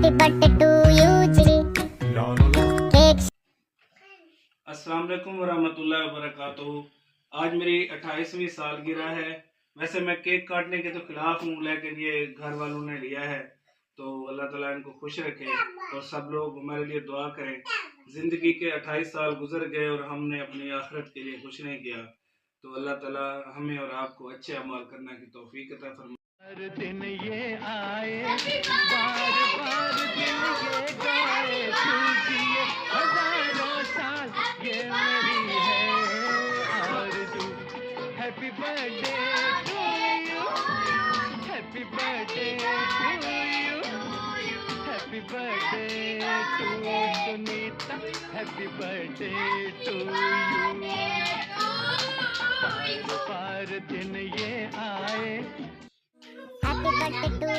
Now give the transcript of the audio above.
Happy birthday to you, Jimmy. Cake. अस्सलाम वालेकुम वरहमतुल्लाहि वबरकातुहू। आज मेरी 28वीं सालगिरह है। वैसे मैं केक काटने के तो खिलाफ हूँ, लेकिन ये घर वालों ने लिया है तो अल्लाह ताला इनको खुश रखे और सब लोग हमारे लिए दुआ करें। ज़िंदगी के 28 साल गुजर गए और हमने अपनी आखिरत के लिए कुछ नहीं किया, तो अल्लाह ताला हमें और आपको अच्छे अमाल करने की तौफीक अता फरमाए। हर दिन ये आए बार बार दिन ये गाए तुझे हजारों साल ये मेरी है आरज़ू। Happy birthday to you, happy birthday to you, happy birthday to Sunita, happy birthday to you. बार बार दिन ये आए। Happy birthday to